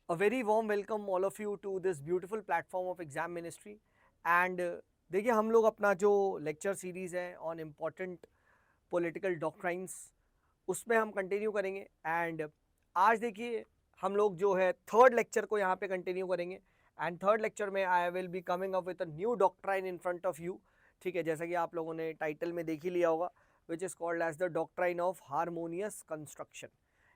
A very warm welcome all of you to this beautiful platform of Exam Ministry and देखिए हम लोग अपना जो लेक्चर सीरीज़ है ऑन इम्पॉर्टेंट पॉलिटिकल डॉक्ट्राइंस उसमें हम कंटिन्यू करेंगे एंड आज देखिए हम लोग जो है थर्ड लेक्चर को यहाँ पे कंटिन्यू करेंगे एंड थर्ड लेक्चर में I will be coming up with a new doctrine in front of you. ठीक है, जैसा कि आप लोगों ने टाइटल में देख ही लिया होगा, which is called as the doctrine of harmonious construction,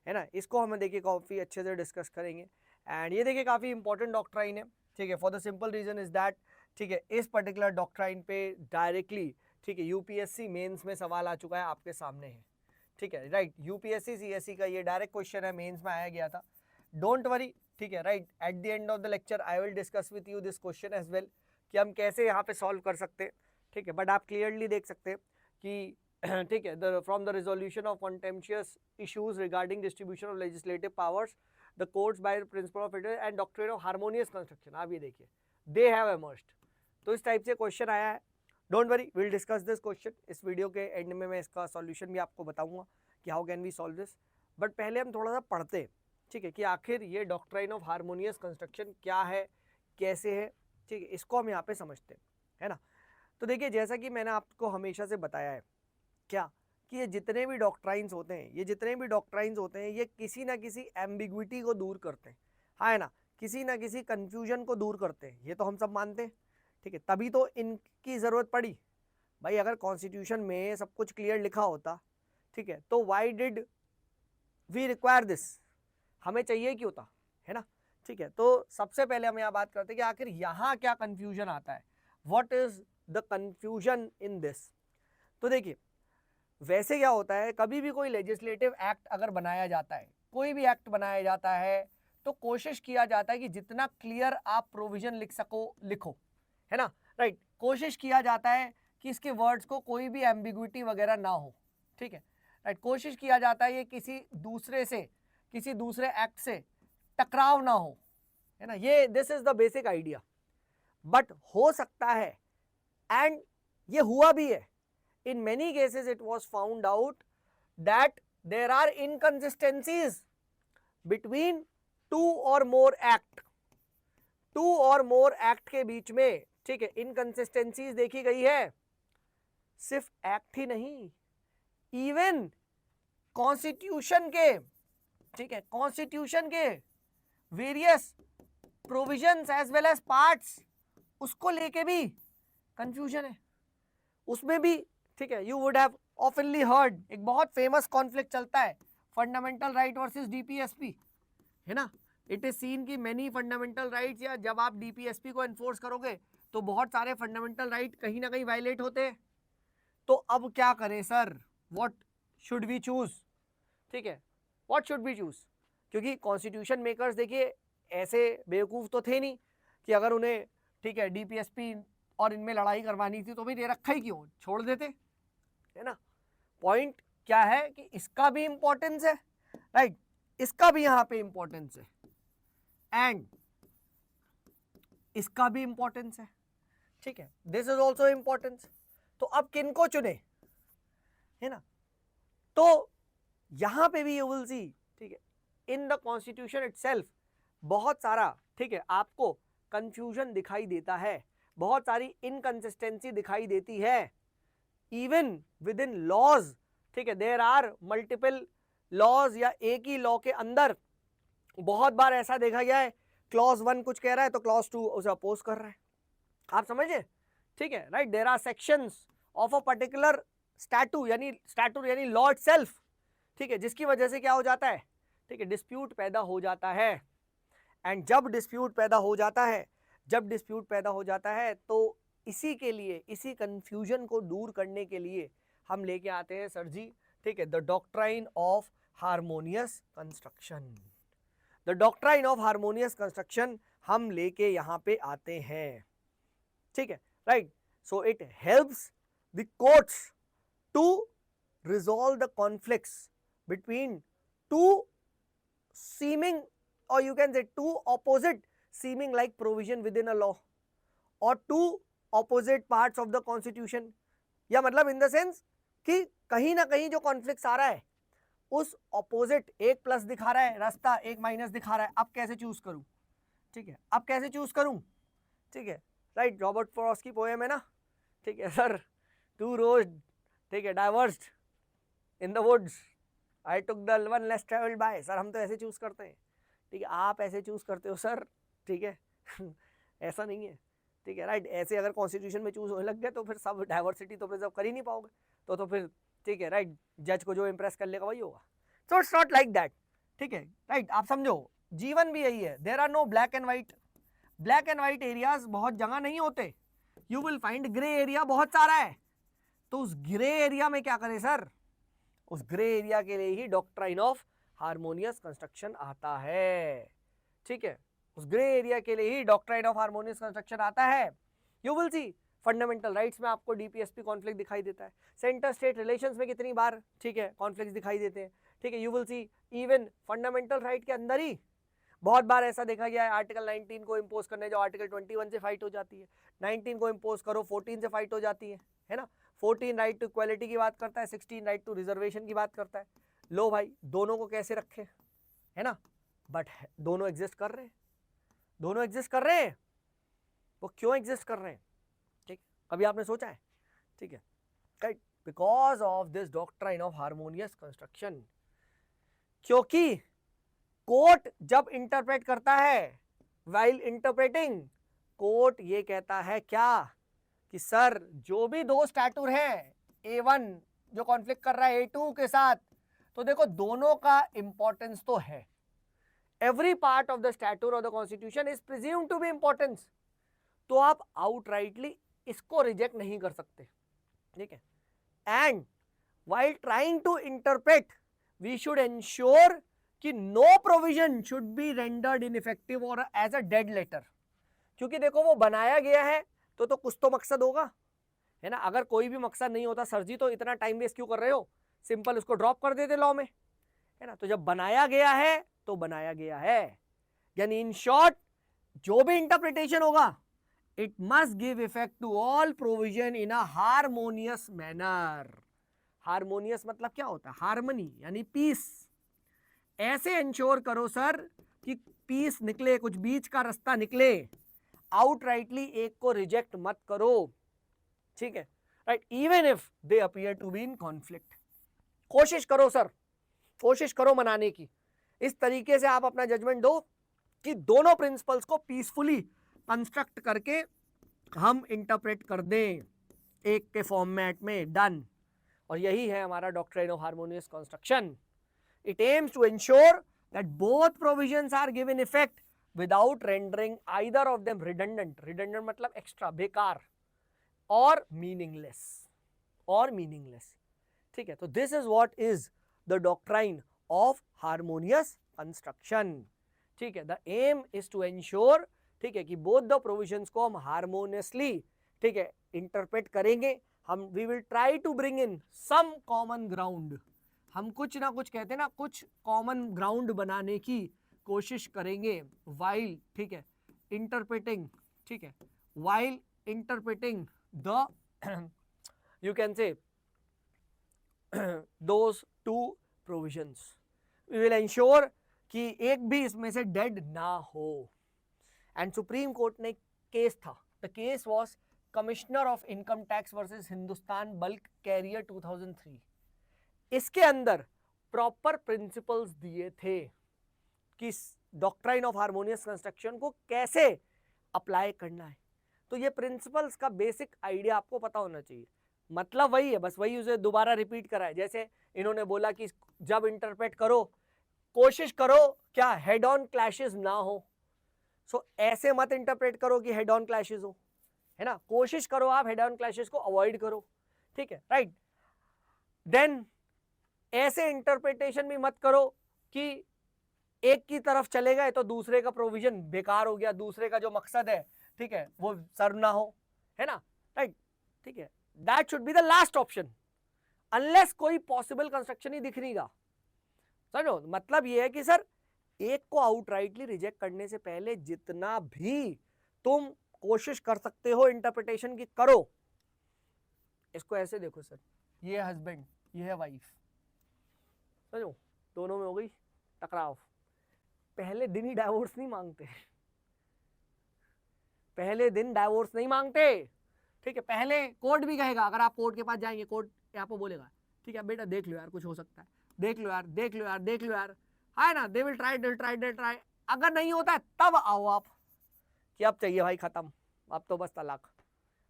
है ना। इसको हम देखिए काफ़ी अच्छे से डिस्कस करेंगे एंड ये देखिए काफ़ी इंपॉर्टेंट डॉक्ट्राइन है। ठीक है, for the simple reason is that ठीक है इस पर्टिकुलर डॉक्ट्राइन पे डायरेक्टली ठीक है यूपीएससी मेंस में सवाल आ चुका है, आपके सामने है। ठीक है, राइट, यूपीएससी सीएससी का ये डायरेक्ट क्वेश्चन है, मेंस में आया गया था। डोंट वरी, ठीक है, right, at the end of the lecture I will discuss with you this question as well कि हम कैसे यहाँ पे सॉल्व कर सकते हैं। ठीक है, बट आप क्लियरली देख सकते हैं कि ठीक है from the resolution of contemptuous issues regarding distribution of legislative powers the courts by principle of and doctrine of harmonious construction, आप ये देखिए दे हैव एमर्ज्ड। तो इस टाइप से क्वेश्चन आया है। Don't worry, will discuss this question. इस video के एंड में मैं इसका सॉल्यूशन भी आपको बताऊंगा कि how can we solve this. But पहले हम थोड़ा सा पढ़ते हैं, ठीक है, कि आखिर ये डॉक्ट्राइन ऑफ हार्मोनियस कंस्ट्रक्शन क्या है, कैसे है। ठीक है, इसको हम यहाँ पे समझते हैं, है ना। तो देखिए जैसा कि मैंने आपको हमेशा से बताया है क्या कि ये जितने भी डॉक्ट्राइंस होते हैं, ये जितने भी डॉक्ट्राइंस होते हैं, ये किसी ना किसी एम्बिग्विटी को दूर करते हैं, हाँ है ना, किसी ना किसी कंफ्यूजन को दूर करते हैं, ये तो हम सब मानते हैं। ठीक है, तभी तो इनकी ज़रूरत पड़ी। भाई अगर कॉन्स्टिट्यूशन में सब कुछ क्लियर लिखा होता, ठीक है, तो why did we require this, हमें चाहिए क्यों था, है ना। ठीक है, तो सबसे पहले हम यहाँ बात करते हैं कि आखिर यहाँ क्या कंफ्यूजन आता है, what is the confusion in this. तो देखिए वैसे क्या होता है, कभी भी कोई लेजिस्लेटिव एक्ट अगर बनाया जाता है, कोई भी एक्ट बनाया जाता है, तो कोशिश किया जाता है कि जितना क्लियर आप प्रोविजन लिख सको लिखो, है ना, राइट। कोशिश किया जाता है कि इसके वर्ड्स को कोई भी एम्बिग्विटी वगैरह ना हो। ठीक है, राइट, कोशिश किया जाता है ये किसी दूसरे एक्ट से टकराव ना हो, है ना। ये this is the basic idea. But हो सकता है एंड ये हुआ भी है, in many cases it was found out that there are inconsistencies between two or more act के बीच में, ठीक है, inconsistencies देखी गई है। सिर्फ एक्ट ही नहीं, इवन कॉन्स्टिट्यूशन के, ठीक है, कॉन्स्टिट्यूशन के various provisions as well as parts, उसको लेके भी कंफ्यूजन है, उसमें भी। ठीक है, यू वुड हैव ऑफनली हर्ड, एक बहुत फेमस कॉन्फ्लिक्ट चलता है, फंडामेंटल राइट वर्सेस डीपीएसपी, है ना। इट इज सीन कि मेनी फंडामेंटल राइट्स, या जब आप डीपीएसपी को एनफोर्स करोगे तो बहुत सारे फंडामेंटल राइट कहीं ना कहीं वायलेट होते हैं। तो अब क्या करें sir, what should we choose. ठीक है, व्हाट शुड वी चूज, क्योंकि कॉन्स्टिट्यूशन मेकर्स देखिए ऐसे बेवकूफ़ तो थे नहीं कि अगर उन्हें, ठीक है, डीपीएसपी और इनमें लड़ाई करवानी थी तो भाई दे रखा ही क्यों, छोड़ देते, है ना। पॉइंट क्या है कि इसका भी इंपॉर्टेंस है, राइट, इसका भी यहां पे इंपॉर्टेंस है एंड इसका भी इंपॉर्टेंस है। ठीक है, दिस इज ऑल्सो इंपॉर्टेंस। तो अब किनको चुने, है ना। तो यहां पे भी यू विल सी, ठीक है, इन द कॉन्स्टिट्यूशन इटसेल्फ बहुत सारा, ठीक है, आपको कंफ्यूजन दिखाई देता है, बहुत सारी इनकंसिस्टेंसी दिखाई देती है, इवन विद इन लॉज। ठीक है, देयर आर मल्टीपल लॉज, या एक ही लॉ के अंदर बहुत बार ऐसा देखा गया है, क्लॉज 1 कुछ कह रहा है तो क्लॉज 2 उसे अपोज कर रहा है, आप समझे। ठीक है, right, there are sections of a particular statute यानी लॉ इटसेल्फ, ठीक है, जिसकी वजह से क्या हो जाता है, ठीक है, डिस्प्यूट पैदा हो जाता है। एंड जब डिस्प्यूट पैदा हो जाता है तो इसी के लिए, इसी कंफ्यूजन को दूर करने के लिए हम लेके आते हैं सर जी, ठीक है, the doctrine of harmonious construction. The doctrine of harmonious construction हम लेके यहां पे आते हैं। ठीक है, right, so it helps the courts to resolve the conflicts between two seeming, or you can say two opposite seeming like provision within a law or two opposite parts of the constitution, या मतलब in the sense कि कहीं ना कहीं जो conflict आ रहा है उस ऑपोजिट एक प्लस दिखा रहा है रास्ता, एक माइनस दिखा रहा है, अब कैसे चूज करूं? ठीक है, अब कैसे चूज करूं? ठीक है, राइट, रॉबर्ट फ्रॉस्ट की पोएम है ना, ठीक है सर, टू रोज, ठीक है, diverged in the woods, I took the one less travelled by. Sir हम तो ऐसे चूज करते हैं, ठीक है, आप ऐसे चूज करते हो सर, ठीक है ऐसा नहीं है, ठीक है, राइट। ऐसे अगर कॉन्स्टिट्यूशन में चूज होने लग गए तो फिर सब डाइवर्सिटी तो प्रिजर्व कर ही नहीं पाओगे, तो फिर ठीक है, राइट, जज को जो इंप्रेस कर लेगा वही होगा। So it's not like that, ठीक है, राइट। आप समझो, जीवन भी यही है, there are no black and white, black and white areas बहुत जगह नहीं होते, you will find grey area बहुत सारा है। तो उस ग्रे एरिया में क्या करें सर? उस ग्रे एरिया के लिए ही डॉक्ट्राइन ऑफ हार्मोनियस कंस्ट्रक्शन आता है, ठीक है, उस ग्रे एरिया के लिए ही डॉक्ट्राइन ऑफ हार्मोनियस कंस्ट्रक्शन आता है। You will C fundamental rights में आपको डीपीएसपी कॉन्फ्लिक्ट दिखाई देता है, सेंटर स्टेट रिलेशंस में कितनी बार, ठीक है, कॉन्फ्लिक्ट दिखाई देते हैं, ठीक है। You will see even fundamental right के अंदर ही बहुत बार ऐसा देखा गया है, आर्टिकल 19 को इम्पोज करने जाओ आर्टिकल 21 से फाइट हो जाती है, 19 को इम्पोज करो 14 से फाइट हो जाती है ना। 14 राइट टू इक्वालिटी की बात करता है, 16 राइट टू रिजर्वेशन की बात करता है। लो भाई, दोनों को कैसे रखे, है ना, बट दोनों एग्जिस्ट कर रहे हैं, दोनों एग्जिस्ट कर रहे हैं। वो क्यों एग्जिस्ट कर रहे हैं, ठीक, अभी आपने सोचा है? ठीक है, right, because of this doctrine of harmonious construction. क्योंकि कोर्ट जब इंटरप्रेट करता है, वाइल इंटरप्रेटिंग, कोर्ट ये कहता है क्या कि सर जो भी दो स्टैटूर है, A1 जो कॉन्फ्लिक्ट कर रहा है A2 के साथ, तो देखो दोनों का इंपॉर्टेंस तो है, every part of the statute of the constitution is presumed to be importance, तो आप आउटराइटली इसको रिजेक्ट नहीं कर सकते, ठीक है। And while trying to interpret we should ensure कि no provision should be rendered ineffective और एज अ डेड लेटर, क्योंकि देखो वो बनाया गया है तो कुछ तो मकसद होगा, है ना। अगर कोई भी मकसद नहीं होता सर जी तो इतना टाइम वेस्ट क्यों कर रहे हो, सिंपल उसको ड्रॉप कर देते लॉ में, है ना। तो जब बनाया गया है तो बनाया गया है, यानी इन शॉर्ट जो भी इंटरप्रिटेशन होगा it must give effect to all provision in a harmonious manner. Harmonious मतलब क्या होता है? हार्मनी यानी पीस। ऐसे इंश्योर करो सर कि पीस निकले, कुछ बीच का रास्ता निकले, आउटराइटली एक को रिजेक्ट मत करो, ठीक है, right, even if they appear to be in conflict. कोशिश करो सर, कोशिश करो मनाने की, इस तरीके से आप अपना जजमेंट दो कि दोनों प्रिंसिपल्स को पीसफुली कंस्ट्रक्ट करके हम इंटरप्रेट कर दें एक के फॉर्मेट में, डन। और यही है हमारा doctrine of harmonious construction. It aims to ensure that both provisions are given effect without rendering either of them redundant, redundant मतलब एक्स्ट्रा, बेकार, और मीनिंगलेस, और मीनिंगलेस, ठीक है। तो this is what is the doctrine of harmonious construction, ठीक है। The aim is to ensure, ठीक है, कि बोथ द प्रोविजंस को हम हार्मोनियसली, ठीक है, इंटरप्रेट करेंगे। हम we will try to bring in some common ground, हम कुछ ना कुछ कहते हैं ना, कुछ कॉमन ग्राउंड बनाने की कोशिश करेंगे वाइल, ठीक है, इंटरप्रेटिंग, ठीक है, while interpreting the you can say those two provisions. We will ensure कि एक भी इसमें से डेड ना हो। एंड सुप्रीम कोर्ट ने केस था, the case was commissioner of income tax versus Hindustan Bulk Carrier 2003। इसके अंदर प्रॉपर प्रिंसिपल्स दिए थे कि डॉक्ट्राइन ऑफ हार्मोनियस कंस्ट्रक्शन को कैसे अप्लाई करना है। तो ये प्रिंसिपल्स का बेसिक आइडिया आपको पता होना चाहिए, मतलब वही है, बस वही उसे दोबारा रिपीट करा है। जैसे इन्होंने बोला कि जब इंटरप्रेट करो कोशिश करो क्या हेड ऑन क्लैशेस ना हो, सो ऐसे मत इंटरप्रेट करो कि हेड ऑन क्लैशेस हो, है ना, कोशिश करो आप हेड ऑन क्लैशेस को अवॉइड करो, ठीक है, राइट। देन ऐसे इंटरप्रिटेशन भी मत करो कि एक की तरफ चले गए तो दूसरे का प्रोविजन बेकार हो गया, दूसरे का जो मकसद है, ठीक है, वो सर्व ना हो, है ना, राइट, ठीक है। That should be the last option unless कोई पॉसिबल कंस्ट्रक्शन ही दिख नहीं रहा। समझो, मतलब ये है कि सर एक को आउटराइटली रिजेक्ट करने से पहले जितना भी तुम कोशिश कर सकते हो इंटरप्रिटेशन की करो। इसको ऐसे देखो सर, ये हस्बैंड, ये है वाइफ, समझो, दोनों में हो गई टकराव। पहले दिन ही डाइवोर्स नहीं मांगते, पहले दिन डाइवोर्स नहीं मांगते, ठीक है। पहले कोर्ट भी कहेगा, अगर आप कोर्ट के पास जाएंगे कोर्ट आपको बोलेगा ठीक है बेटा देख लो यार कुछ हो सकता है, देख लो यार, देख लो यार, देख लो यार, है ना, they will try, they try, they try. अगर नहीं होता है तब आओ आप कि अब चाहिए भाई खत्म, अब तो बस तलाक,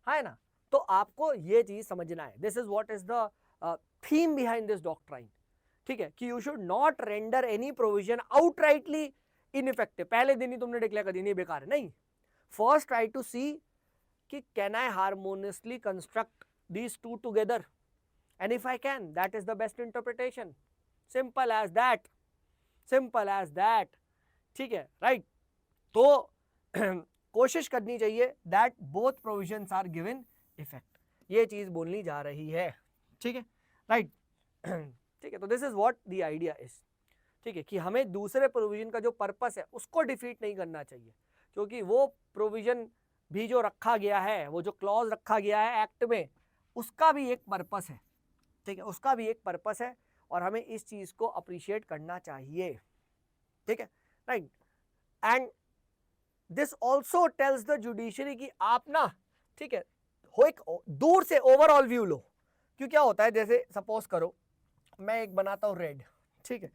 है ना। तो आपको ये चीज समझना है, this is what is the theme behind this doctrine, ठीक है, कि you should not render any provision outrightly ineffective. पहले दिन ही तुमने डिक्लेयर कर दिया नहीं बेकार है, नहीं। फर्स्ट ट्राई टू सी कि can I harmoniously construct these two together, and if I can that is the best interpretation, simple as that, simple as that, ठीक है, राइट। तो कोशिश करनी चाहिए that both provisions are given effect, ये चीज बोलनी जा रही है, ठीक है, राइट। ठीक है, तो this is what the idea is, ठीक है, कि हमें दूसरे प्रोविजन का जो पर्पस है उसको डिफीट नहीं करना चाहिए, क्योंकि वो प्रोविजन भी जो रखा गया है, वो जो क्लॉज रखा गया है एक्ट में, उसका भी एक पर्पस है, ठीक है, उसका भी एक पर्पस है, और हमें इस चीज को अप्रिशिएट करना चाहिए, ठीक है, right. And this also tells the judiciary कि आप ना, ठीक है, हो एक दूर से ओवरऑल व्यू लो। क्यों, क्या होता है, जैसे सपोज करो मैं एक बनाता हूं रेड, ठीक है,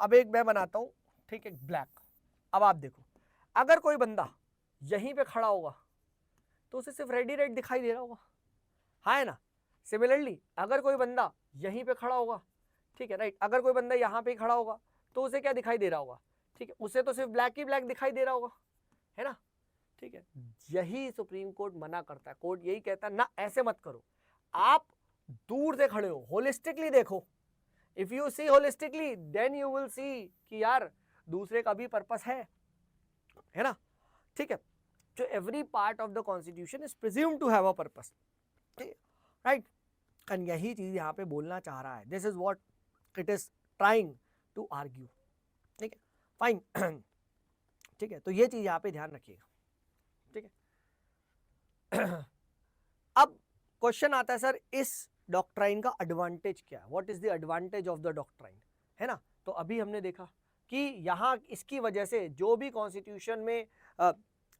अब एक मैं बनाता हूं, ठीक है, ब्लैक। अब आप देखो, अगर कोई बंदा यहीं पे खड़ा होगा तो उसे सिर्फ रेड ही रेड दिखाई दे रहा होगा, है ना। सिमिलरली अगर कोई बंदा यहीं पे खड़ा होगा, ठीक है, राइट, अगर कोई बंदा यहाँ पे खड़ा होगा तो उसे क्या दिखाई दे रहा होगा, ठीक है, उसे तो सिर्फ ब्लैक ही ब्लैक दिखाई दे रहा होगा, है ना, ठीक है। यही सुप्रीम कोर्ट मना करता है, कोर्ट यही कहता है ना ऐसे मत करो, आप दूर से खड़े हो, होलिस्टिकली देखो। If you see holistically then you will see कि यार दूसरे का भी पर्पस है ना, ठीक है। So every part of the constitution is presumed to have a purpose, right? And यही चीज यहाँ पे बोलना चाह रहा है, this is what it is trying to argue, ठीक है, फाइन। ठीक है, तो ये चीज यहाँ पे ध्यान रखिएगा, ठीक है। अब क्वेश्चन आता है सर इस डॉक्ट्राइन का एडवांटेज क्या है, what is the advantage of the doctrine, है ना। तो अभी हमने देखा कि यहाँ इसकी वजह से जो भी कॉन्स्टिट्यूशन में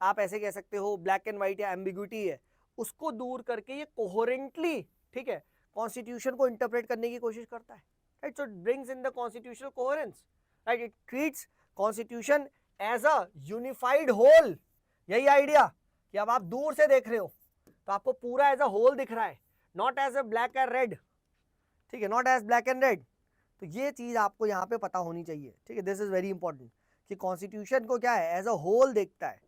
आप ऐसे कह सकते हो ब्लैक एंड व्हाइट या एम्बिग्यूटी है, उसको दूर करके ये कोहेरेंटली, ठीक है, कॉन्स्टिट्यूशन को इंटरप्रेट करने की कोशिश करता है, right. So it brings in the constitutional coherence, right, it treats constitution as a unified whole. यही आइडिया कि अब आप दूर से देख रहे हो तो आपको पूरा एज अ होल दिख रहा है, not as a black and red, ठीक है, not as black and red. तो ये चीज आपको यहाँ पे पता होनी चाहिए, ठीक है, दिस इज वेरी इंपॉर्टेंट कि कॉन्स्टिट्यूशन को क्या है, एज अ होल देखता है,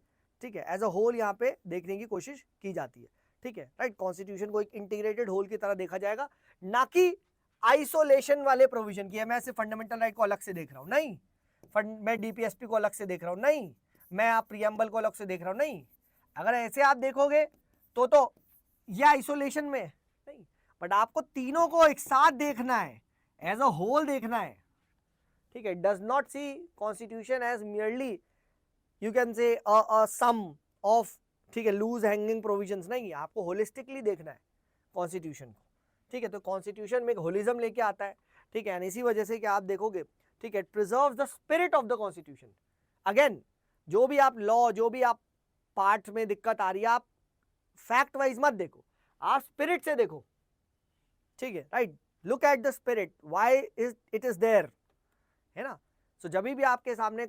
ठीक है, एज अ होल यहाँ पे देखने की कोशिश की जाती है, ठीक है, राइट। कॉन्स्टिट्यूशन को एक इंटीग्रेटेड होल की तरह देखा जाएगा, ना कि आइसोलेशन वाले प्रोविजन की है, मैं सिर्फ फंडामेंटल राइट को अलग से देख रहा हूँ, नहीं, मैं डीपीएसपी को अलग से देख रहा हूँ, नहीं, मैं आप प्रियम्बल को अलग से देख रहा हूँ, नहीं। अगर ऐसे आप देखोगे तो ये आइसोलेशन में नहीं, बट आपको तीनों को एक साथ देखना है, एज अ होल देखना है, ठीक है। Does not see constitution as merely you can say some of, ठीक है, लूज हैंगिंग प्रोविजंस, नहीं, आपको होलिस्टिकली देखना है कॉन्स्टिट्यूशन को, ठीक है। तो कॉन्स्टिट्यूशन में एक होलिज्म लेके आता है, ठीक है, इसी वजह से कि आप देखोगे, ठीक है, it preserves the spirit of the constitution. Again जो भी आप लॉ, जो भी आप पार्ट में दिक्कत आ रही है, आप फैक्ट वाइज मत देखो, आप स्पिरिट से देखो, ठीक है, right. Look at the spirit, why is it is there, है ना। सो जब भी आपके सामने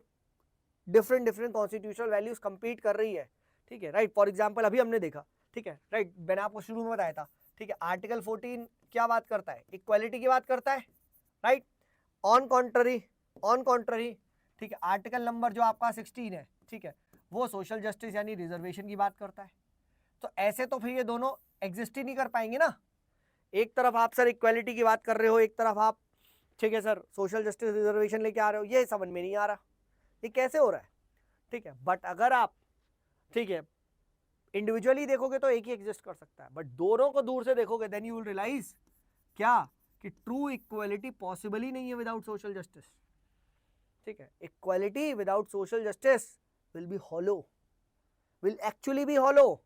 डिफरेंट कॉन्स्टिट्यूशनल वैल्यूज कंपीट कर रही है, ठीक है, राइट। फॉर एग्जांपल अभी हमने देखा, ठीक है, राइट, मैंने आपको शुरू में बताया था, ठीक है, आर्टिकल 14 क्या बात करता है, इक्वालिटी की बात करता है, राइट। ऑन कॉन्ट्ररी, ठीक है, आर्टिकल नंबर जो आपका 16 है, ठीक है, वो सोशल जस्टिस यानी रिजर्वेशन की बात करता है। तो ऐसे तो फिर ये दोनों एग्जिस्ट ही नहीं कर पाएंगे ना, एक तरफ आप सर इक्वालिटी की बात कर रहे हो, एक तरफ आप, ठीक है सर, सोशल जस्टिस रिजर्वेशन लेके आ रहे हो, ये समझ में नहीं आ रहा, ये कैसे हो रहा है, ठीक है। बट अगर आप, ठीक है, इंडिविजुअली देखोगे तो एक ही एग्जिस्ट कर सकता है, बट दोनों को दूर से देखोगे देन यू विल रियलाइज क्या, कि ट्रू इक्वालिटी पॉसिबल ही नहीं है विदाउट सोशल जस्टिस, ठीक है। Equality without social justice will be hollow, will actually be hollow.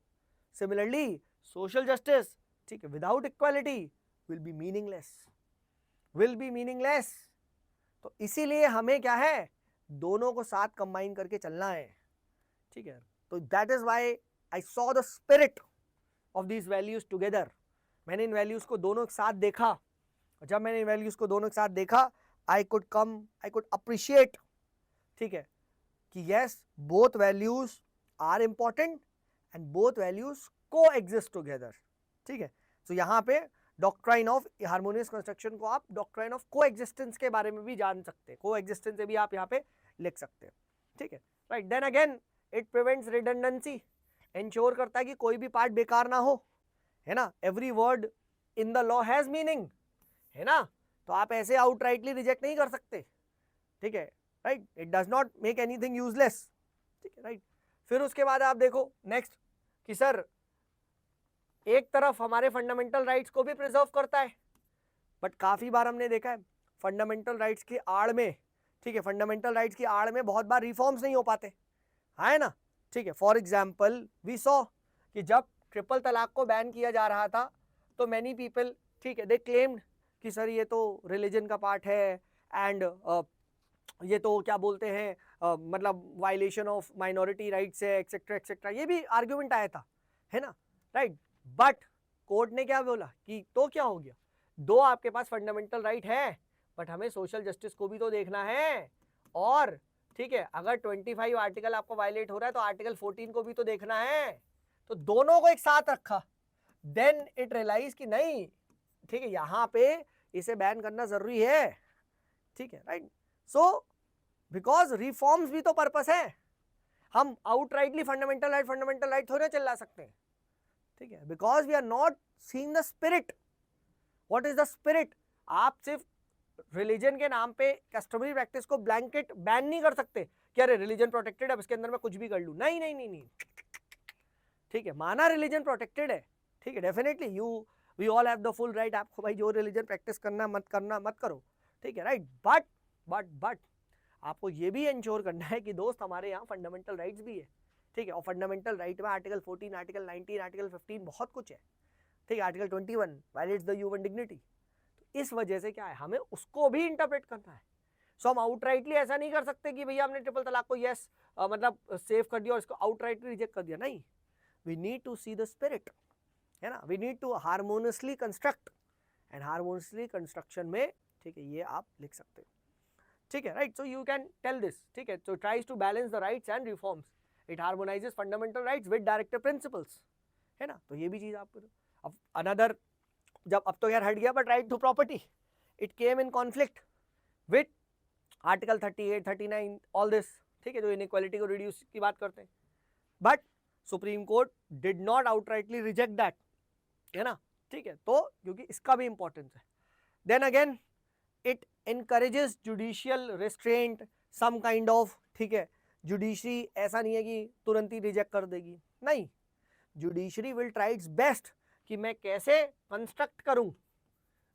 Similarly social justice, ठीक है, without equality will be meaningless, तो इसीलिए हमें क्या है, दोनों को साथ कंबाइन करके चलना है, ठीक है। तो that is why I saw the spirit of these values together. मैंने इन वैल्यूज को दोनों एक साथ देखा, और जब मैंने इन वैल्यूज को दोनों एक साथ देखा, आई कुड अप्रिशिएट, ठीक है, कि yes both values are important and both values को एग्जिस्ट टुगेदर, ठीक है। तो यहाँ पे डॉक्ट्राइन ऑफ हार्मोनियस कंस्ट्रक्शन को आप डॉक्ट्राइन ऑफ को एग्जिस्टेंस के बारे में भी जान सकते हैं, को एग्जिस्टेंस से भी आप यहाँ पे लिख सकते हैं, ठीक है, right. Then again it prevents redundancy, ensure करता है कि कोई भी पार्ट बेकार ना हो, है ना। Every word in the law has meaning, है ना, तो आप ऐसे आउटराइटली रिजेक्ट नहीं कर सकते, ठीक है, right. It does not make anything useless, ठीक है, राइट। फिर उसके बाद आप देखो नेक्स्ट कि सर एक तरफ हमारे फंडामेंटल राइट्स को भी प्रिजर्व करता है, बट काफी बार हमने देखा है फंडामेंटल राइट्स की आड़ में, ठीक है, फंडामेंटल राइट्स की आड़ में बहुत बार रिफॉर्म्स नहीं हो पाते, है ना, ठीक है। फॉर एग्जाम्पल वी सॉ कि जब ट्रिपल तलाक को बैन किया जा रहा था तो मैनी पीपल, ठीक है, दे क्लेम्ड कि सर ये तो रिलीजन का पार्ट है एंड ये तो क्या बोलते हैं मतलब वायलेशन ऑफ माइनॉरिटी राइट्स है एक्सेट्रा एक्सेट्रा, ये भी आर्ग्यूमेंट आया था, है ना, राइट। बट कोर्ट ने क्या बोला कि तो क्या हो गया, दो आपके पास फंडामेंटल राइट है बट हमें सोशल जस्टिस को भी तो देखना है, और ठीक है अगर 25 आर्टिकल आपको वायलेट हो रहा है तो आर्टिकल 14 को भी तो देखना है, तो दोनों को एक साथ रखा। देन इट रियलाइज कि नहीं, ठीक है, यहाँ पे इसे बैन करना जरूरी है, ठीक है, राइट। सो बिकॉज रिफॉर्म्स भी तो पर्पस है, हम आउटराइटली फंडामेंटल राइट थोड़ी ना चला सकते हैं, ठीक है, because we are not seeing the spirit. What is the spirit? आप सिर्फ रिलीजन के नाम पे कस्टमरी प्रैक्टिस को ब्लैंकेट बैन नहीं कर सकते कि अरे रिलीजन प्रोटेक्टेड है अब इसके अंदर मैं कुछ भी कर लूं, नहीं नहीं नहीं नहीं, ठीक है, माना रिलीजन प्रोटेक्टेड है, ठीक है, definitely we all have the full right, आपको भाई जो रिलीजन प्रैक्टिस करना मत करो, ठीक है, राइट। बट आपको ये भी इंश्योर करना है कि दोस्त हमारे यहाँ फंडामेंटल राइट्स भी है, ठीक है, और फंडामेंटल राइट में आर्टिकल 14, आर्टिकल 19, आर्टिकल 15 बहुत कुछ है, ठीक है, article 21 violets the human dignity. तो इस वजह से क्या है, हमें उसको भी इंटरप्रेट करना है। सो हम आउटराइटली ऐसा नहीं कर सकते कि भैया हमने ट्रिपल तलाक को यस मतलब सेव कर दिया और इसको आउटराइटली रिजेक्ट कर दिया, नहीं, we need to see the spirit, है ना, we need to harmoniously construct, and harmoniously construction में, ठीक है, ये आप लिख सकते हो, ठीक है, right. So you can tell this, ठीक है, so tries to balance the rights and reforms, it harmonises fundamental rights with directive principles, है ना, तो ये भी चीज आप करो। अब अनदर, जब अब तो यार हट गया, but right to property it came in conflict with article 38, 39 all this, ठीक है, जो इनइक्वालिटी को रिड्यूस की बात करते हैं, but supreme court did not outrightly reject that, है ना, ठीक है, तो क्योंकि इसका भी इंपॉर्टेंस है। Then again it encourages judicial restraint some kind of, ठीक है, जुडिशरी ऐसा नहीं है कि तुरंत ही रिजेक्ट कर देगी, नहीं, judiciary will try its best कि मैं कैसे कंस्ट्रक्ट करूं,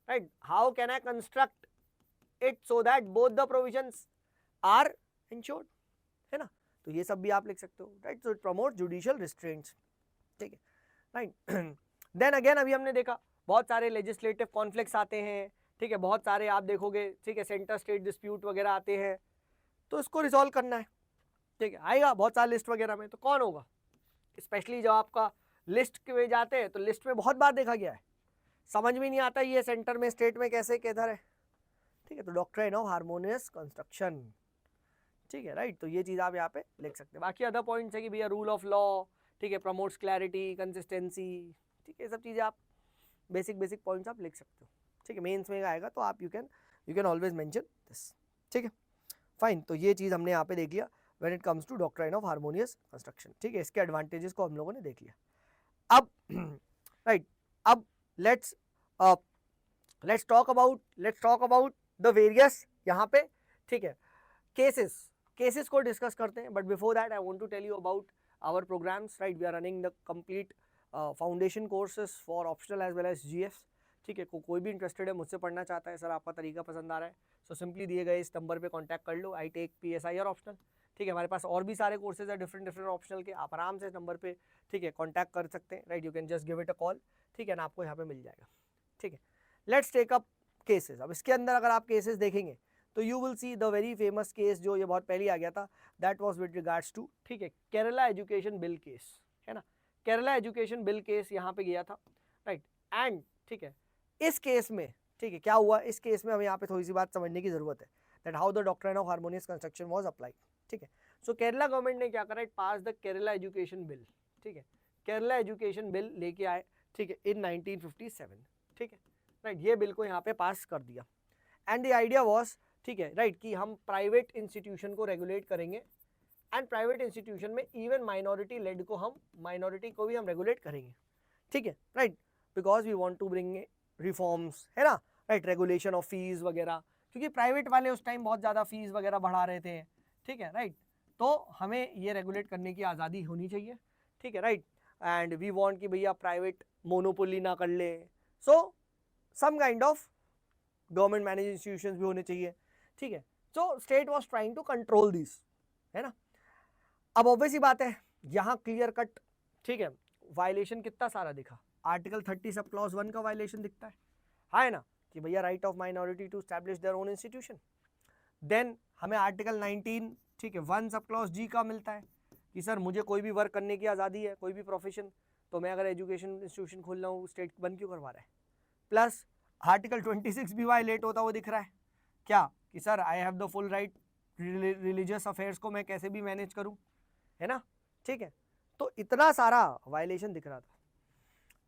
right, how can I construct it so that both the provisions are ensured, है ना, तो ये सब भी आप लिख सकते हो, right. So it promote judicial restraints, ठीक है, राइट। देन अगेन अभी हमने देखा बहुत सारे लेजिस्लेटिव कॉन्फ्लिक्ट्स आते हैं, ठीक है, बहुत सारे आप देखोगे, ठीक है, सेंटर स्टेट डिस्प्यूट वगैरह आते हैं, तो इसको रिजॉल्व करना है, ठीक है, आएगा बहुत सारे लिस्ट वगैरह में, तो कौन होगा, स्पेशली जब आपका लिस्ट में जाते हैं तो लिस्ट में बहुत बार देखा गया है, समझ में नहीं आता ये सेंटर में स्टेट में कैसे किधर है, ठीक है, तो डॉक्ट्राइन ऑफ हार्मोनियस कंस्ट्रक्शन, ठीक है, राइट, तो ये चीज़ आप यहाँ पे लिख सकते हैं। बाकी अदर पॉइंट्स है कि भैया रूल ऑफ लॉ, ठीक है, प्रमोट्स क्लैरिटी कंसिस्टेंसी, ठीक है, सब चीज़ें आप बेसिक पॉइंट्स आप लिख सकते हो, ठीक है, मेंस में आएगा तो आप you can always mention this, ठीक है, फाइन। तो ये चीज़ हमने यहाँ पे देख लिया when it comes to doctrine of harmonious construction, ठीक है, इसके एडवांटेजेस को हम लोगों ने देख लिया। अब राइट, अब let's talk about the various यहाँ पे, ठीक है, केसेस को डिस्कस करते हैं, but before that I want to tell you about our programmes, right. We are running the complete foundation courses for optional as well as GS, ठीक है, कोई भी इंटरेस्टेड है, मुझसे पढ़ना चाहता है, सर आपका तरीका पसंद आ रहा है, सो सिंपली दिए गए इस नंबर पे कांटेक्ट कर लो, आई टेक PSI और ऑप्शनल, ठीक है, हमारे पास और भी सारे कोर्सेज है डिफरेंट ऑप्शनल के, आप आराम से इस नंबर पे, ठीक है, कांटेक्ट कर सकते हैं, right, you can just give it a call, ठीक है ना, आपको यहाँ पे मिल जाएगा, ठीक है। Let's take up cases. अब इसके अंदर अगर आप केसेस देखेंगे तो you will see the very famous case जो ये बहुत पहले आ गया था, that was with regards to, ठीक है, केरला एजुकेशन बिल केस, है ना, केरला एजुकेशन बिल केस यहाँ पे गया था, राइट। एंड ठीक है, इस केस में, ठीक है, क्या हुआ इस केस में, हमें यहाँ पे थोड़ी सी बात समझने की जरूरत है, that how the doctrine of harmonious construction was applied, ठीक है। सो केरला गवर्नमेंट ने क्या करा, it pass the Kerala education bill, ठीक है, केरला एजुकेशन बिल लेके आए, ठीक है, इन 1957, ठीक है, राइट, ये बिल को यहाँ पे पास कर दिया। एंड द आइडिया वाज, ठीक है, राइट, कि हम प्राइवेट इंस्टीट्यूशन को रेगुलेट करेंगे, एंड प्राइवेट इंस्टीट्यूशन में इवन माइनॉरिटी लेड को हम, माइनॉरिटी को भी हम रेगुलेट करेंगे, ठीक है, right, because we want to bring reforms, है ना, राइट, रेगुलेशन ऑफ फीस वगैरह, क्योंकि प्राइवेट वाले उस टाइम बहुत ज़्यादा फीस वगैरह बढ़ा रहे थे, ठीक है, राइट, तो हमें ये रेगुलेट करने की आज़ादी होनी चाहिए, ठीक है, राइट, एंड वी वांट कि भैया प्राइवेट मोनोपोली ना कर ले, so some kind of government manage institutions भी होने चाहिए, ठीक है। So state was trying to control this, है ना। अब ऑब्वियस ही बात है, यहाँ क्लियर कट, ठीक है, वायलेशन कितना सारा दिखा, आर्टिकल 30 सब क्लॉज 1 का वायलेशन दिखता है ना, कि भैया right of minority to establish their own institution. Then हमें आर्टिकल 19, ठीक है, 1 सब क्लॉज जी का मिलता है कि सर मुझे कोई भी वर्क करने की आज़ादी है, कोई भी प्रोफेशन, तो मैं अगर एजुकेशन इंस्टीट्यूशन खोल रहा हूँ, स्टेट बंद क्यों करवा रहा है। प्लस आर्टिकल 26 भी वायलेट होता हुआ दिख रहा है, क्या कि sir I have the full right religious affairs को मैं कैसे भी मैनेज करूँ, है ना, ठीक है। तो इतना सारा वायलेशन दिख रहा था,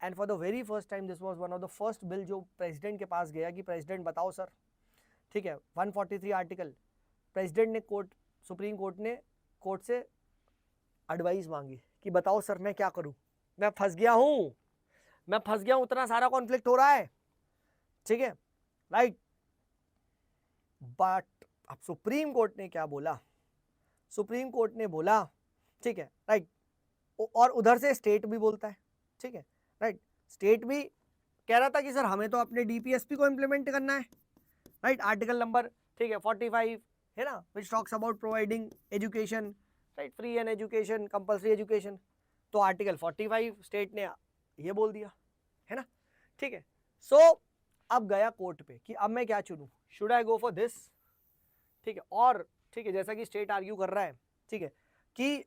and for the very first time this was one of the first bill जो प्रेसिडेंट के पास गया कि प्रेसिडेंट बताओ सर, ठीक है, 143 आर्टिकल, प्रेसिडेंट ने कोर्ट, सुप्रीम कोर्ट ने कोर्ट से एडवाइस मांगी कि बताओ सर मैं क्या करूं, मैं फंस गया हूं, इतना सारा कॉन्फ्लिक्ट हो रहा है, ठीक है, राइट। बट अब सुप्रीम कोर्ट ने क्या बोला, सुप्रीम कोर्ट ने बोला, ठीक है, राइट, और उधर से स्टेट भी बोलता है, ठीक है, राइट, स्टेट भी कह रहा था कि सर हमें तो अपने डीपीएसपी को इम्प्लीमेंट करना है, राइट, आर्टिकल नंबर, ठीक है, 45, है ना, which talks about providing education, right, free and education, compulsory education, तो आर्टिकल 45 स्टेट ने ये बोल दिया, है ना, ठीक है। सो अब गया कोर्ट पे कि अब मैं क्या चुनूं, should I go for this, ठीक है, और ठीक है, जैसा कि स्टेट आर्ग्यू कर रहा है, ठीक है, कि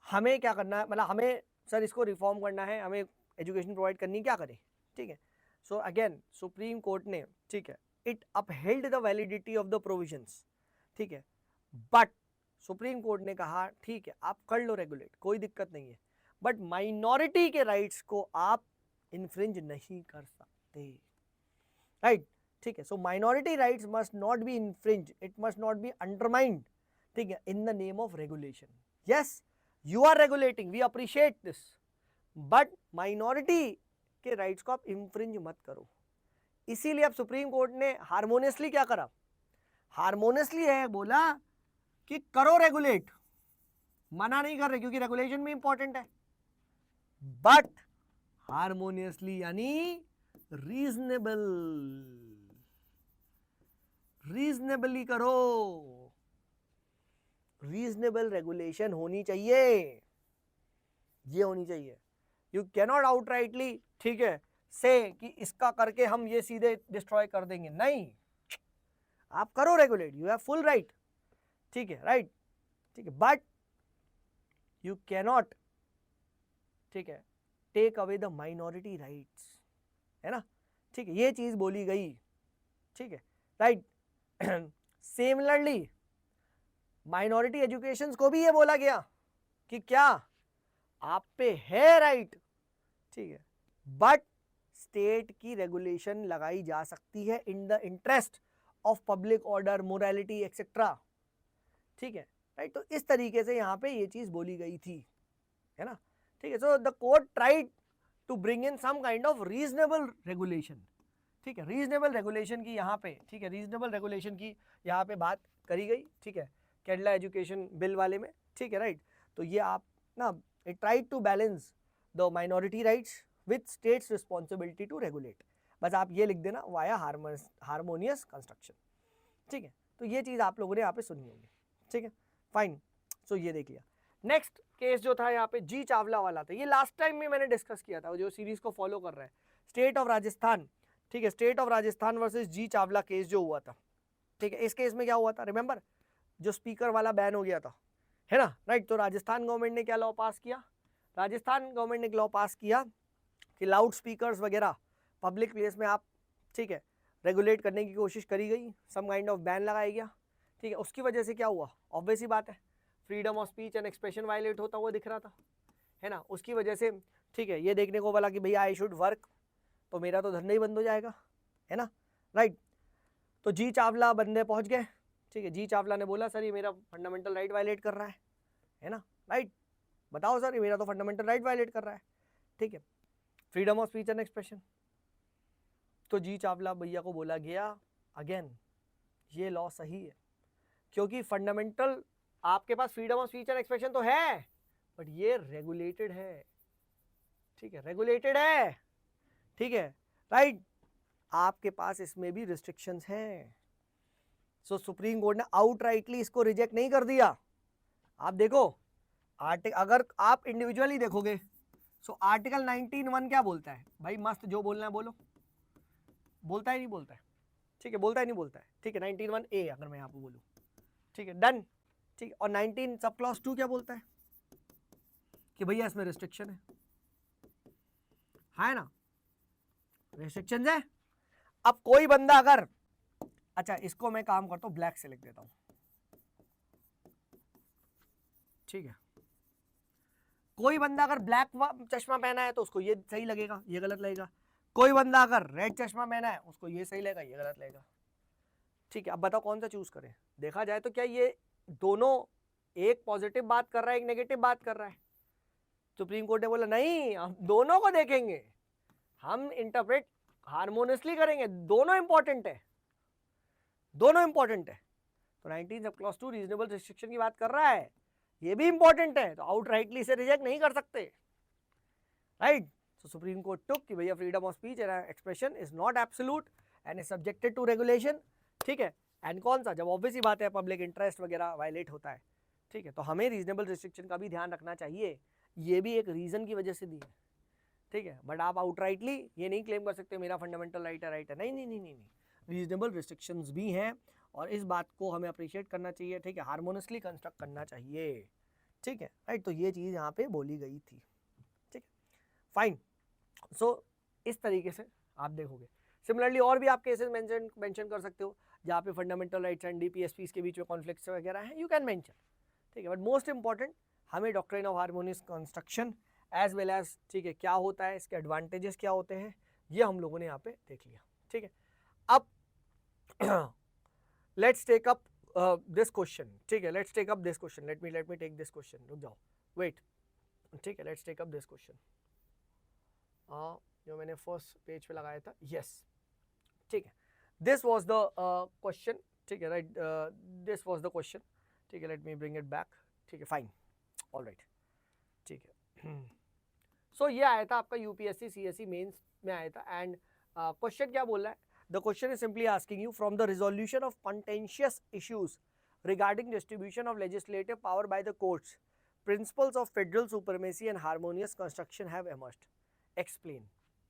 हमें क्या करना है, मतलब हमें सर इसको रिफॉर्म करना है, हमें एजुकेशन प्रोवाइड करनी, क्या करें, ठीक है। सो अगेन सुप्रीम कोर्ट ने, ठीक है, it upheld the validity of the provisions, ठीक है, बट सुप्रीम कोर्ट ने कहा ठीक है आप कर लो रेगुलेट, कोई दिक्कत नहीं है, बट माइनॉरिटी के राइट्स को आप इन्फ्रिंज नहीं कर सकते, राइट, ठीक है। सो minority rights must not be infringe, it must not be undermined, ठीक है, in the name of regulation. Yes you are regulating, we appreciate this, but minority के राइट्स को आप इन्फ्रिंज मत करो। इसीलिए अब सुप्रीम कोर्ट ने हार्मोनियसली क्या करा, हार्मोनियसली है बोला कि करो रेगुलेट, मना नहीं कर रहे क्योंकि रेगुलेशन भी इंपॉर्टेंट है, बट हार्मोनियसली यानी रीजनेबल, रीजनेबली करो, रीजनेबल रेगुलेशन होनी चाहिए, ये होनी चाहिए। यू कैनॉट आउटराइटली, ठीक है, से कि इसका करके हम ये सीधे डिस्ट्रॉय कर देंगे, नहीं, आप करो regulate, you have full right, ठीक है, राइट, ठीक है, बट यू कैनॉट, ठीक है, take away the minority rights, है ना, ठीक है, ये चीज बोली गई, ठीक है, राइट। सिमिलरली माइनॉरिटी एजुकेशन को भी ये बोला गया कि क्या आप पे है राइट, ठीक है, बट स्टेट की रेगुलेशन लगाई जा सकती है in the interest of public order, morality etcetera, ठीक है, राइट। तो इस तरीके से यहाँ पे ये चीज बोली गई थी, है ना, ठीक है। So the court tried to bring in some kind of reasonable regulation, ठीक है, रीजनेबल रेगुलेशन की यहाँ पे, ठीक है, रीजनेबल रेगुलेशन की यहाँ पे बात करी गई, ठीक है, केरला एजुकेशन बिल वाले में, ठीक है, राइट। तो ये आप ना, it tried to balance the minority rights with state's responsibility to regulate, बस आप ये लिख देना वाया हार्मोनियस कंस्ट्रक्शन, ठीक है। तो ये चीज़ आप लोगों ने यहाँ पे सुनी होगी, ठीक है, फाइन। सो ये देख लिया। नेक्स्ट केस जो था यहाँ पे जी चावला वाला था, ये लास्ट टाइम में मैंने डिस्कस किया था, जो सीरीज को फॉलो कर रहा है, स्टेट ऑफ राजस्थान, ठीक है, state of Rajasthan versus G Chawla case जो हुआ था, ठीक है, इस केस में क्या हुआ था, रिमेंबर, जो स्पीकर वाला बैन हो गया था, है ना, राइट। तो राजस्थान गवर्नमेंट ने क्या लॉ पास किया, राजस्थान गवर्नमेंट ने लॉ पास किया कि लाउड स्पीकर्स वगैरह पब्लिक प्लेस में आप, ठीक है, रेगुलेट करने की कोशिश करी गई, सम काइंड ऑफ बैन लगाया गया, ठीक है। उसकी वजह से क्या हुआ, ऑब्वियस ही बात है, freedom of speech and expression violate होता हुआ दिख रहा था, है ना, उसकी वजह से, ठीक है, ये देखने को बोला कि भैया आई शुड वर्क, तो मेरा तो धंधा ही बंद हो जाएगा, है ना, राइट। तो जी चावला बंदे पहुंच गए, ठीक है, जी चावला ने बोला सर ये मेरा फंडामेंटल राइट वायलेट कर रहा है ना, राइट, बताओ सर ये मेरा तो फंडामेंटल राइट वायलेट कर रहा है, ठीक है, freedom of speech and expression. तो जी चावला भैया को बोला गया अगेन ये लॉ सही है, क्योंकि फंडामेंटल आपके पास freedom of speech and expression तो है, बट ये रेगुलेटेड है, ठीक है, रेगुलेटेड है, ठीक है, राइट, आपके पास इसमें भी रिस्ट्रिक्शंस हैं। सो सुप्रीम कोर्ट ने आउटराइटली इसको रिजेक्ट नहीं कर दिया। आप देखो अगर आप इंडिविजुअली देखोगे, सो आर्टिकल 19(1) क्या बोलता है भाई, मस्त जो बोलना है बोलो, बोलता है नहीं बोलता है, ठीक है, बोलता है नहीं बोलता है, ठीक है, 19(1)(a) अगर मैं यहाँ पे बोलूँ, ठीक है, डन, ठीक है। और 19 सब क्लॉज 2 क्या बोलता है कि भैया इसमें रिस्ट्रिक्शन है ना, रिस्ट्रिक्शन है। अब कोई बंदा अगर, अच्छा इसको मैं काम करता हूं ब्लैक से लिख देता हूं, ठीक है, कोई बंदा अगर ब्लैक चश्मा पहना है तो उसको ये सही लगेगा, ये गलत लगेगा, कोई बंदा अगर रेड चश्मा पहना है उसको ये सही लगेगा, ये गलत लगेगा, ठीक है। अब बताओ कौन सा चूज करें, देखा जाए तो क्या ये दोनों एक पॉजिटिव बात कर रहा है एक नेगेटिव बात कर रहा है, सुप्रीम कोर्ट ने बोला नहीं हम दोनों को देखेंगे, हम इंटरप्रेट हार्मोनियसली करेंगे, दोनों इंपॉर्टेंट है, दोनों इंपॉर्टेंट है। तो 19 सब क्लॉज 2 रीजनेबल रिस्ट्रिक्शन की बात कर रहा है, ये भी इंपॉर्टेंट है, तो आउटराइटली से रिजेक्ट नहीं कर सकते, right. So Supreme Court took कि भैया freedom of speech and expression is not absolute and is subjected to regulation, ठीक है। एंड कौन सा, जब ऑब्वियस ही बात है पब्लिक इंटरेस्ट वगैरह वायलेट होता है, ठीक है, तो हमें रीजनेबल रिस्ट्रिक्शन का भी ध्यान रखना चाहिए, ये भी एक रीजन की वजह से दी है, ठीक है, बट आप आउटराइटली ये नहीं क्लेम कर सकते मेरा फंडामेंटल राइट है, नहीं नहीं नहीं नहीं नहीं, रीजनेबल रिस्ट्रिक्शंस भी हैं और इस बात को हमें अप्रिशिएट करना चाहिए, ठीक है, हार्मोनियसली कंस्ट्रक्ट करना चाहिए, ठीक है, राइट। तो ये चीज़ यहाँ पे बोली गई थी, ठीक है, फाइन। सो इस तरीके से आप देखोगे, सिमिलरली और भी आप केसेस मेंशन कर सकते हो जहाँ पे फंडामेंटल राइट्स एंड डीपीएसपीस के बीच में कॉन्फ्लिक्ट्स वगैरह हैं, यू कैन मेंशन, ठीक है, बट मोस्ट इंपॉर्टेंट हमें doctrine of harmonious construction as well as, ठीक है, क्या होता है, इसके एडवांटेजेस क्या होते हैं, ये हम लोगों ने यहाँ पे देख लिया, ठीक है। अब let's take up this question, ठीक है, let's take up this question, let me take this question, रुक जाओ, वेट, ठीक है, let's take up this question, जो मैंने फर्स्ट पेज पे लगाया था, यस, ठीक है, दिस वाज द क्वेश्चन, ठीक है, right, this was the question, ठीक है, let me bring it back, ठीक है, फाइन, ऑलराइट, ठीक है। सो ये आया था आपका यूपीएससी सीएससी मेंस में आया था, एंड क्वेश्चन क्या बोल रहा है, the question is simply asking you from the resolution of contentious issues regarding distribution of legislative power by the courts, principles of federal supremacy and harmonious construction have emerged. Explain.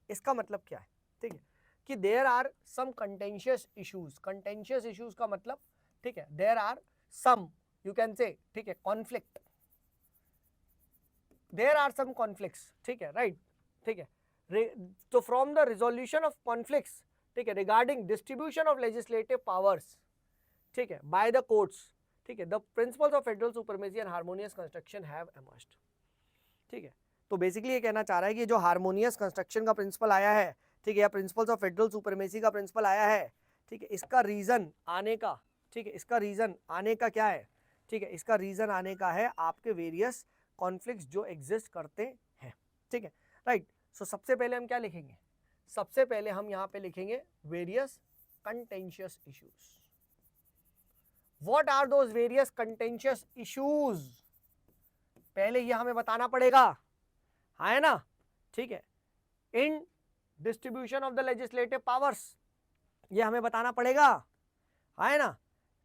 इसका मतलब क्या है, ठीक है, कि there are some contentious issues. Contentious issues का मतलब, ठीक है, there are some, you can say, ठीक है, conflict. There are some conflicts, ठीक है, right, ठीक है, तो from the resolution of conflicts, ठीक है, regarding distribution of legislative powers, ठीक है, by the courts, ठीक है, the principles of federal supremacy and harmonious construction have emerged, ठीक है। तो बेसिकली ये कहना चाह रहा है कि जो हार्मोनियस कंस्ट्रक्शन का प्रिंसिपल आया है, ठीक है, या प्रिंसिपल्स ऑफ फेडरल सुपरमेसी का प्रिंसिपल आया है, ठीक है, इसका रीजन आने का, ठीक है, इसका रीजन आने का क्या है, ठीक है, इसका रीजन आने का है आपके वेरियस कॉन्फ्लिक्ट्स जो एग्जिस्ट करते हैं, ठीक है, राइट। सो सबसे पहले हम क्या लिखेंगे, सबसे पहले हम यहाँ पे लिखेंगे various contentious issues. What are those various contentious issues? पहले ये हमें बताना पड़ेगा, है ना, ठीक है, इन distribution of the legislative powers, ये हमें बताना पड़ेगा, है ना,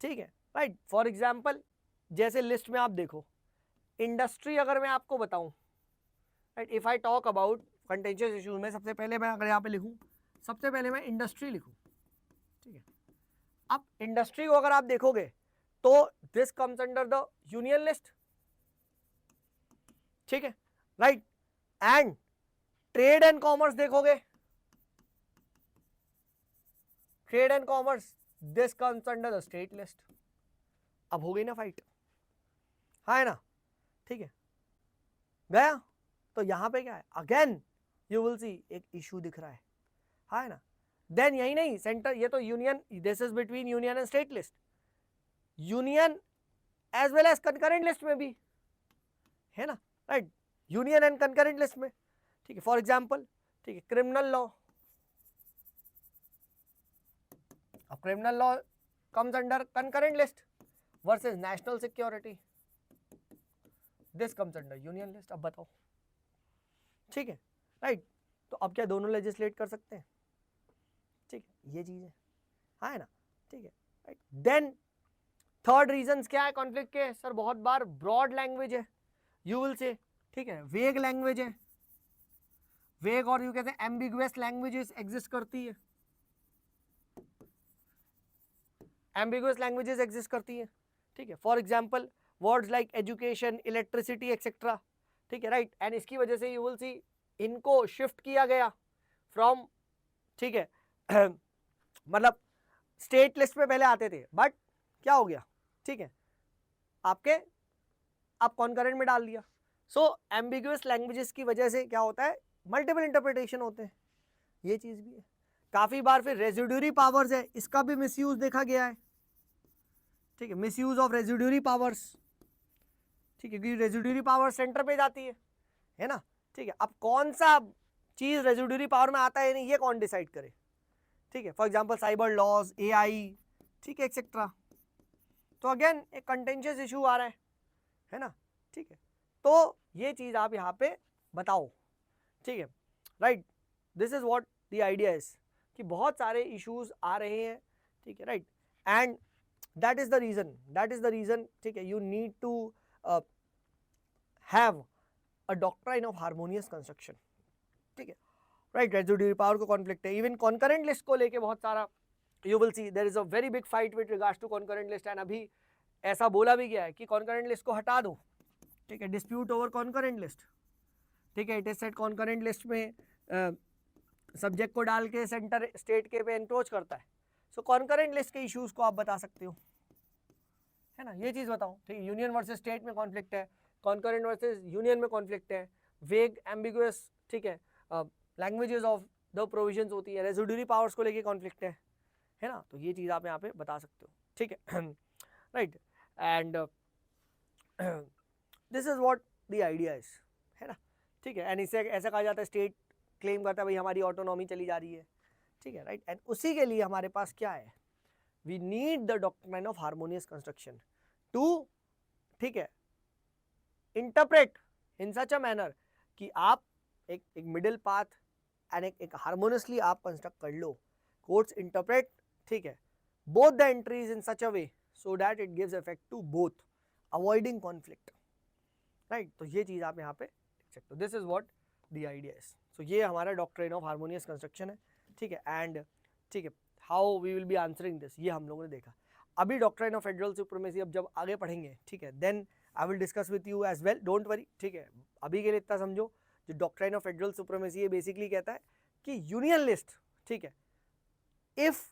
ठीक है, राइट। फॉर एग्जाम्पल जैसे लिस्ट में आप देखो, इंडस्ट्री अगर मैं आपको बताऊं, right, if I talk about contentious issues में सबसे पहले मैं अगर यहाँ पे लिखूं सबसे पहले मैं इंडस्ट्री लिखूं, ठीक है। अब इंडस्ट्री को अगर आप देखोगे तो this comes under the union list, ठीक है, right. And trade and commerce देखोगे, trade and commerce this comes under the state list. अब हो गई ना फाइट, हाँ है ना, ठीक है, गया। तो यहां पे क्या है, अगेन यू विल सी एक इशू दिख रहा है, हाँ है ना। देन यही नहीं, सेंटर, ये तो union, this is between union and state list, union as well as concurrent list में भी है ना, right, union and concurrent list में, ठीक है। फॉर एग्जांपल, ठीक है, क्रिमिनल लॉ, अब criminal law comes under concurrent list versus national security, this comes under union list. अब बताओ, ठीक है, राइट। तो अब क्या दोनों लेजिस्लेट कर सकते हैं, ठीक है, ये चीज है, हाँ है ना, ठीक है, राइट। देन थर्ड रीजंस क्या है कॉन्फ्लिक्ट के, सर बहुत बार ब्रॉड लैंग्वेज है, यू विल से, ठीक है, वेग लैंग्वेज है, वेग और यू कहते हैं एम्बिगुअस लैंग्वेजेस एग्जिस्ट करती है, एम्बिगुअस लैंग्वेजेस एग्जिस्ट करती है, ठीक है। For example words like education, electricity etcetera, ठीक है, राइट। एंड इसकी वजह से यू विल सी इनको शिफ्ट किया गया फ्रॉम, ठीक है, मतलब स्टेट लिस्ट में पहले आते थे, बट क्या हो गया, ठीक है, आपके आप कॉन्करेंट में डाल दिया। सो एम्बिगुअस लैंग्वेजेस की वजह से क्या होता है, मल्टीपल इंटरप्रिटेशन होते हैं, ये चीज भी है। काफी बार फिर रेजिड्यूरी पावर्स है, इसका भी मिसयूज देखा गया है, ठीक है, मिसयूज ऑफ रेजिड्यूरी पावर्स, ठीक है, क्योंकि रेजिड्यूरी पावर सेंटर पे जाती है ना, ठीक है। अब कौन सा चीज रेजिड्यूरी पावर में आता है नहीं, ये कौन डिसाइड करे, ठीक है। For example cyber laws, AI, ठीक है, एक्सेट्रा। तो अगेन एक कंटेंशियस इशू आ रहा है ना, ठीक है। तो ये चीज आप यहाँ पे बताओ, ठीक है, right. This is what the idea is, कि बहुत सारे इश्यूज आ रहे हैं, ठीक है, right. And that is the reason, ठीक है, you need to have a doctrine of harmonious construction, ठीक है, राइट। रेजिड्यूरी पावर को कॉन्फ्लिक्ट है, इवन कॉन्करेंट लिस्ट को लेके बहुत सारा, you will see there is a very big fight with regards to concurrent list. And अभी ऐसा बोला भी गया है कि कॉन्करेंट लिस्ट को हटा दो, ठीक है, डिस्प्यूट ओवर कॉन्करेंट लिस्ट, ठीक है, it is set concurrent list में सब्जेक्ट को डाल के सेंटर स्टेट के पे एनक्रोच करता है। सो कॉन्करेंट लिस्ट के इश्यूज को आप बता सकते हो, है ना, ये चीज बताओ, ठीक है। यूनियन वर्सेस स्टेट में कॉन्फ्लिक्ट है, कॉन्करेंट वर्सेस यूनियन में कॉन्फ्लिक्ट है, वेग एम्बिगुअस, ठीक है, लैंग्वेजेस ऑफ द प्रोविजंस होती है, रेजिड्यूरी पावर्स को लेके कॉन्फ्लिक्ट है ना। तो ये चीज आप यहाँ पे बता सकते हो, ठीक है, right. And this is what the idea is, है ना, ठीक है। एंड इसे ऐसा कहा जाता है, स्टेट क्लेम करता है भाई हमारी ऑटोनॉमी चली जा रही है, ठीक है, राइट। एंड उसी के लिए हमारे पास क्या है, we need the doctrine of harmonious construction to, ठीक है, interpret in such a manner कि आप एक मिडिल पाथ एंड एक हार्मोनियसली आप कंस्ट्रक्ट कर लो, कोर्ट्स इंटरप्रेट, ठीक है, both the entries in such a way so that it gives effect to both, avoiding conflict, right. तो ये चीज आप यहाँ पे लिख सकते हो, this is what the idea is. So ये हमारा डॉक्ट्राइन ऑफ हार्मोनियस कंस्ट्रक्शन है, ठीक है। एंड ठीक है, how we will be answering this, ये हम लोगों ने देखा। अभी डॉक्ट्राइन ऑफ फेडरल सुप्रीमेसी अब जब आगे पढ़ेंगे, ठीक है, then I will discuss with you as well, don't worry, ठीक है। अभी के लिए इतना समझो, जो डॉक्ट्राइन ऑफ फेडरल सुप्रीमेसी ये बेसिकली कहता है कि यूनियन लिस्ट, ठीक है, इफ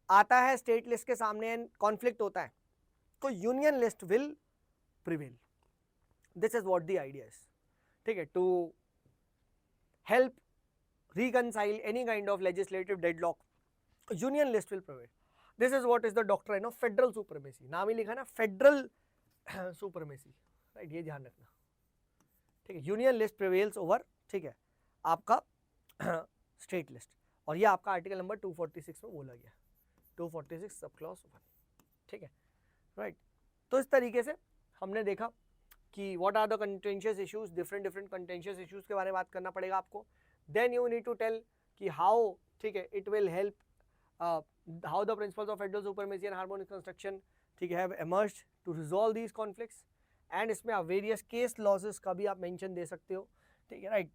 आता है स्टेट लिस्ट के सामने एंड कॉन्फ्लिक्ट होता है तो union list will prevail, this is what the idea is, ठीक है, to help reconcile any kind of legislative deadlock, union list will prevail. This is what is the doctrine of federal supremacy, नाम ही लिखा ना federal supremacy, right, ये ध्यान रखना, ठीक है। यूनियन लिस्ट प्रिवेल्स ओवर, ठीक है, आपका स्टेट लिस्ट, और ये आपका आर्टिकल नंबर 246 में बोला गया, 246 सब क्लॉज 1, ठीक है, राइट। तो इस तरीके से हमने देखा कि what are the contentious issues, different contentious issues के बारे में बात करना पड़ेगा आपको। Then you need to tell कि हाउ, ठीक है, it will help, how the principles of federal supremacy and harmonious construction, ठीक है, have emerged to resolve these conflicts. And इसमें आप वेरियस केस लॉसेस का भी आप मेंशन दे सकते हो, ठीक है, right.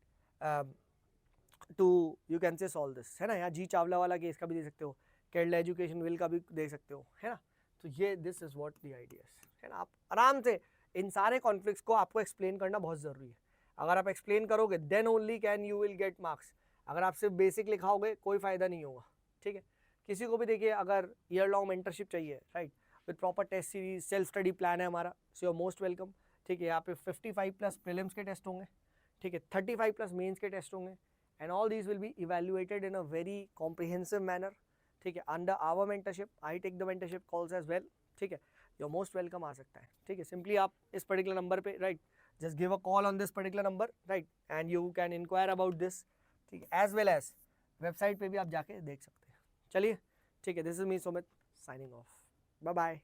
To you can say solve this, है ना। यहाँ जी चावला वाला केस का भी दे सकते हो, केरला एजुकेशन बिल का भी दे सकते हो, है ना। तो ये this is what the ideas, है ना। आप आराम से इन सारे कॉन्फ्लिक्ट्स को आपको एक्सप्लेन करना बहुत ज़रूरी है। अगर आप एक्सप्लेन करोगे then only can you will get marks. अगर आप सिर्फ बेसिक लिखाओगे कोई फ़ायदा नहीं होगा, ठीक है। किसी को भी देखिए अगर ईयर लॉन्ग मेंटरशिप चाहिए, right, with proper test series, self study plan है हमारा, so you are most welcome, ठीक है। यहाँ पे 55+ प्रीलिम्स के टेस्ट होंगे, ठीक है, 35+ मेंस के टेस्ट होंगे, and all these will be evaluated in a very comprehensive manner, ठीक है, under our mentorship. I take the mentorship calls as well, ठीक है। यू आर मोस्ट वेलकम, आ सकता है, ठीक है। सिंपली आप इस पर्टिकुलर नंबर पे, right, just give a call on this particular number, right, and you can enquire about this, ठीक है, एज वेल एज वेबसाइट पे भी आप जाके देख सकते हैं। चलिए, ठीक है, this is me Sumit signing off, bye bye.